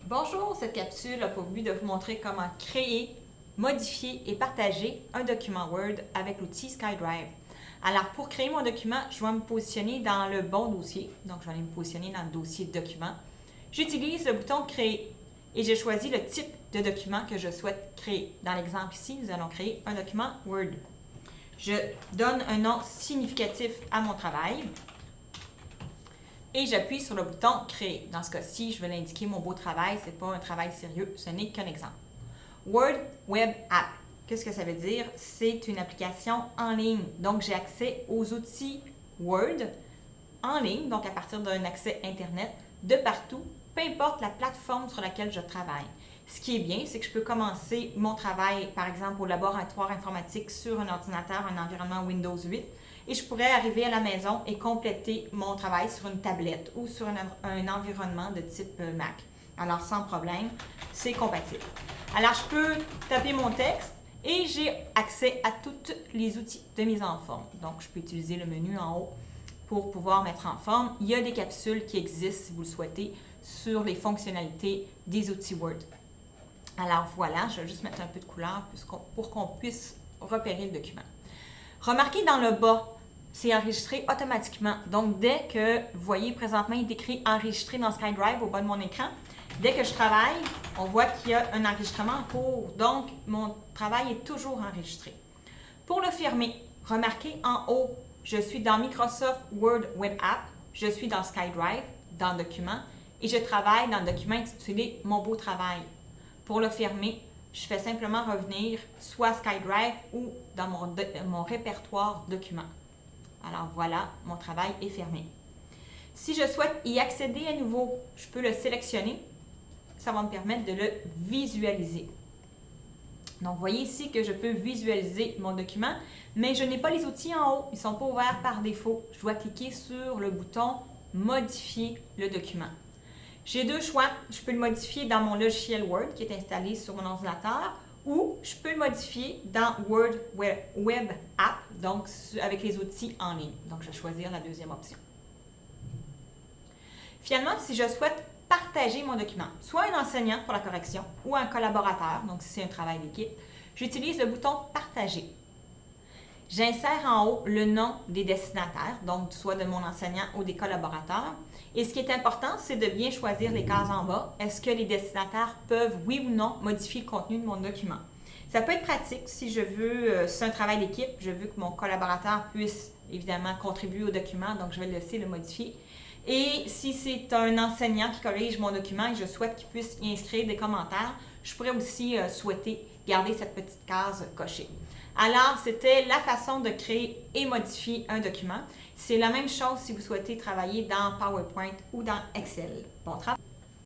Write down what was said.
Bonjour, cette capsule a pour but de vous montrer comment créer, modifier et partager un document Word avec l'outil SkyDrive. Alors, pour créer mon document, je vais me positionner dans le bon dossier. Donc, je vais aller me positionner dans le dossier document. J'utilise le bouton Créer et je choisis le type de document que je souhaite créer. Dans l'exemple ici, nous allons créer un document Word. Je donne un nom significatif à mon travail. Et j'appuie sur le bouton « Créer ». Dans ce cas-ci, je vais l'indiquer mon beau travail, ce n'est pas un travail sérieux, ce n'est qu'un exemple. Word Web App. Qu'est-ce que ça veut dire? C'est une application en ligne. Donc, j'ai accès aux outils Word en ligne, donc à partir d'un accès Internet, de partout, peu importe la plateforme sur laquelle je travaille. Ce qui est bien, c'est que je peux commencer mon travail, par exemple, au laboratoire informatique sur un ordinateur, un environnement Windows 8, et je pourrais arriver à la maison et compléter mon travail sur une tablette ou sur un environnement de type Mac. Alors, sans problème, c'est compatible. Alors, je peux taper mon texte et j'ai accès à tous les outils de mise en forme. Donc, je peux utiliser le menu en haut pour pouvoir mettre en forme. Il y a des capsules qui existent, si vous le souhaitez, sur les fonctionnalités des outils Word. Alors voilà, je vais juste mettre un peu de couleur pour qu'on puisse repérer le document. Remarquez dans le bas, c'est enregistré automatiquement. Donc, dès que vous voyez présentement, il est écrit « Enregistré » dans SkyDrive au bas de mon écran. Dès que je travaille, on voit qu'il y a un enregistrement en cours. Donc, mon travail est toujours enregistré. Pour le fermer, remarquez en haut, je suis dans Microsoft Word Web App, je suis dans SkyDrive, dans Documents, et je travaille dans le document intitulé « Mon beau travail ». Pour le fermer, je fais simplement revenir soit SkyDrive ou dans mon répertoire documents. Alors voilà, mon travail est fermé. Si je souhaite y accéder à nouveau, je peux le sélectionner. Ça va me permettre de le visualiser. Donc, vous voyez ici que je peux visualiser mon document, mais je n'ai pas les outils en haut. Ils ne sont pas ouverts par défaut. Je dois cliquer sur le bouton « Modifier le document ». J'ai deux choix. Je peux le modifier dans mon logiciel Word qui est installé sur mon ordinateur ou je peux le modifier dans Word Web App, donc avec les outils en ligne. Donc, je vais choisir la deuxième option. Finalement, si je souhaite partager mon document, soit un enseignant pour la correction ou un collaborateur, donc si c'est un travail d'équipe, j'utilise le bouton « Partager ». J'insère en haut le nom des destinataires, donc soit de mon enseignant ou des collaborateurs. Et ce qui est important, c'est de bien choisir les cases en bas. Est-ce que les destinataires peuvent, oui ou non, modifier le contenu de mon document? Ça peut être pratique si je veux, c'est un travail d'équipe, je veux que mon collaborateur puisse évidemment contribuer au document, donc je vais le laisser le modifier. Et si c'est un enseignant qui corrige mon document et je souhaite qu'il puisse y inscrire des commentaires, je pourrais aussi souhaiter garder cette petite case cochée. Alors, c'était la façon de créer et modifier un document. C'est la même chose si vous souhaitez travailler dans PowerPoint ou dans Excel. Bon travail!